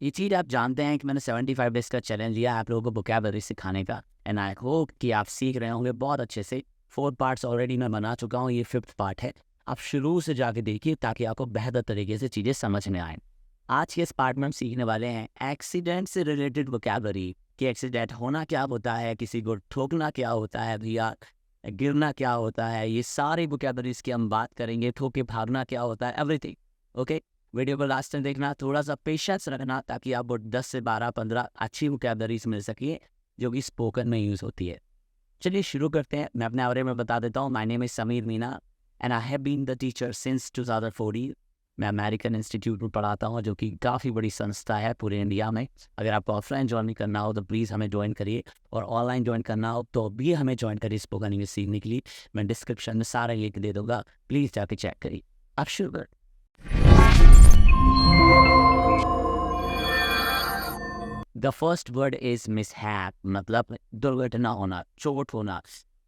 ये चीज़ आप जानते हैं कि मैंने 75 डेज़ का चैलेंज लिया है आप लोगों को वोकैबुलरी सिखाने का, एंड आई होप कि आप सीख रहे होंगे बहुत अच्छे से। 4 पार्ट्स ऑलरेडी मैं बना चुका हूँ, ये 5th पार्ट है। आप शुरू से जाके देखिए ताकि आपको बेहतर तरीके से चीज़ें समझ में आएँ। आज के इस पार्ट में हम सीखने वाले हैं एक्सीडेंट से रिलेटेड वोकैबुलरी, कि एक्सीडेंट होना क्या होता है, किसी को ठोकना क्या होता है भैया, गिरना क्या होता है, ये सारी वोकैबुलरीज़ की हम बात करेंगे, ठोक के भागना क्या होता है, एवरीथिंग। ओके? वीडियो को लास्ट तक देखना, थोड़ा सा पेशेंस रखना ताकि आपको 10 से 12-15 अच्छी वोकैबुलरीज मिल सके जो कि स्पोकन में यूज़ होती है। चलिए शुरू करते हैं। मैं अपने बारे में बता देता हूँ। My name is Sameer Meena and I have been the teacher since 2014। मैं अमेरिकन इंस्टीट्यूट में पढ़ाता हूँ जो कि काफ़ी बड़ी संस्था है पूरे इंडिया में। अगर आपको ऑफलाइन ज्वाइन करना हो तो प्लीज़ हमें ज्वाइन करिए, और ऑनलाइन ज्वाइन करना हो तो भी हमें ज्वाइन करिए स्पोकन इंग्लिश सीखने के लिए। मैं डिस्क्रिप्शन में सारे लिंक दे दूँगा, प्लीज़ जाके चेक करिए। अब शुरू कर। The first word is mishap, मतलब दुर्घटना होना, चोट होना।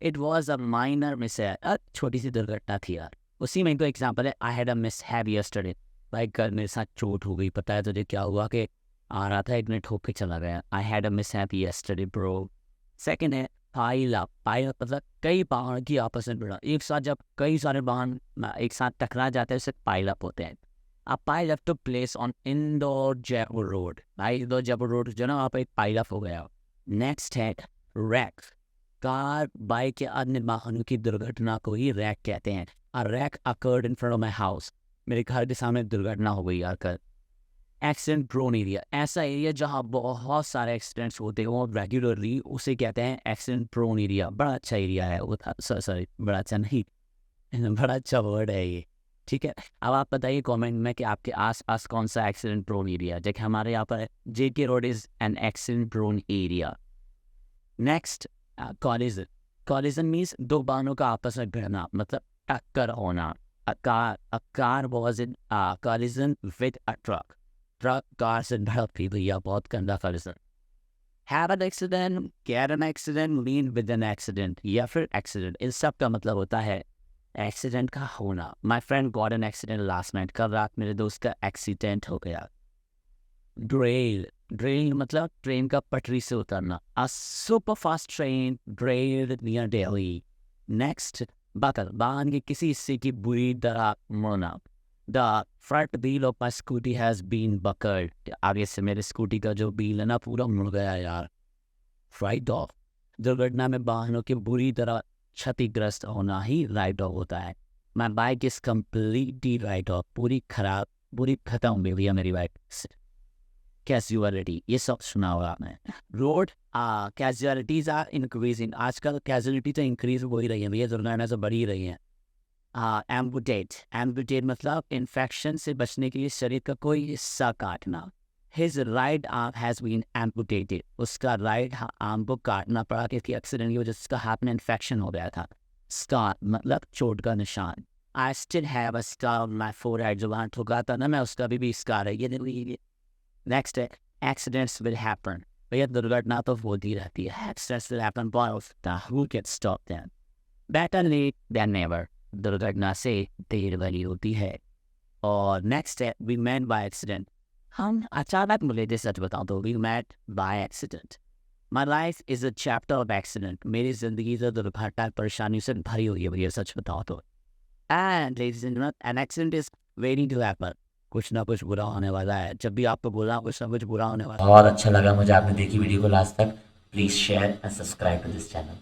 It was a minor mishap, छोटी सी दुर्घटना थी यार। उसी में एक एग्जाम्पल है, I had a mishap yesterday. भाई कल मेरे साथ चोट हो गई। पता है तुझे क्या हुआ? कि आ रहा था, एक मिनट होके चला गया। I had a mishap yesterday bro. Second है पाइल अप। पाइल अप मतलब कई वाहन की आपस में भिड़ा, एक साथ जब कई सारे वाहन एक साथ टकरा जाते हैं उसे पाइल अप होते हैं। A pile up took place on Indore Jaipur Road. भाई इंदौर जयपुर रोड जो ना वहाँ पे एक पाइल अप हो गया। नेक्स्ट है रैक। कार बाइक या अन्य वाहनों की दुर्घटना को ही रैक कहते हैं। A wreck occurred in front of my house. मेरे घर के सामने दुर्घटना हो गई यार कल। एक्सीडेंट प्रोन एरिया, ऐसा एरिया जहाँ बहुत सारे एक्सीडेंट्स होते हो रेगुलरली, उसे कहते हैं एक्सीडेंट प्रोन एरिया। बड़ा अच्छा एरिया है वो। सॉरी, बड़ा अच्छा नहीं, बड़ा अच्छा वर्ड है ये। ठीक है, अब आप बताइए कमेंट में कि आपके आसपास कौन सा एक्सीडेंट प्रोन एरिया है। जैसे हमारे यहाँ पर JK road is an accident prone area. Next, collision. Collision means दो वाहनों का आपस में भिड़ना, मतलब टक्कर होना। a car was in collision with a truck. Truck car से भिड़प थी भैया, बहुत गंदा collision. Have an accident, get an accident, lean with an accident या फिर एक्सीडेंट, इन सब का मतलब होता है एक्सीडेंट का होना। My friend got an accident last night. कल रात मेरे दोस्त का एक्सीडेंट हो गया। ड्रेल। ड्रेल मतलब ट्रेन का पटरी से उतरना। A super fast train derailed near Delhi. Next, buckle, वाहन के किसी हिस्से की बुरी तरह मुड़ना। The front wheel of my scooty has been buckled. आगे से मेरे स्कूटी का जो व्हील है ना पूरा मुड़ गया यार। Right of. दुर्घटना में वाहनों के बुरी तरह क्षतिग्रस्त होना ही राइट ऑफ होता है। My bike is completely right of, पूरी खराब, पूरी खत्म हो गई है मेरी बाइक। कैजुअलिटी, ये सब सुना होगा आपने। Road, casualties are increasing. आजकल कैजुअलिटी तो इंक्रीज हो ही रही है भैया, दुर्घटना तो बढ़ ही रही है। एम्पुटेट। एम्पुटेट मतलब इन्फेक्शन से बचने के लिए शरीर का कोई हिस्सा काटना। His right arm has been amputated. उसका राइट आर्म को काटना पड़ा क्योंकि एक्सीडेंट की वजह से उसका हाथ में इन्फेक्शन हो गया था। स्कार मतलब चोट का निशान। I still have a scar on my forehead. जो वहाँ ठुका था ना मैं, उसका भी स्कार है ये। नेक्स्ट है एक्सीडेंट्स विल हैपन। भैया दुर्घटना तो होती रहती है। Accidents will happen, but who can stop them? Better late than never. दुर्घटना से देर भली होती है। और नेक्स्ट है वी मेट बाय एक्सीडेंट। हम अचानक मिले थे, सच बताऊं तो we met by accident. My life is a chapter of accident. मेरी जिंदगी तो दुर्घटना परेशानी से भरी हुई है भैया, सच बताओ तो। And ladies and gentleman, an accident is waiting to happen. कुछ ना कुछ बुरा होने वाला है। जब भी आपको बोला कुछ ना कुछ बुरा होने वाला है। बहुत अच्छा लगा मुझे आपने देखी वीडियो को लास्ट तक। Please share and subscribe to this channel.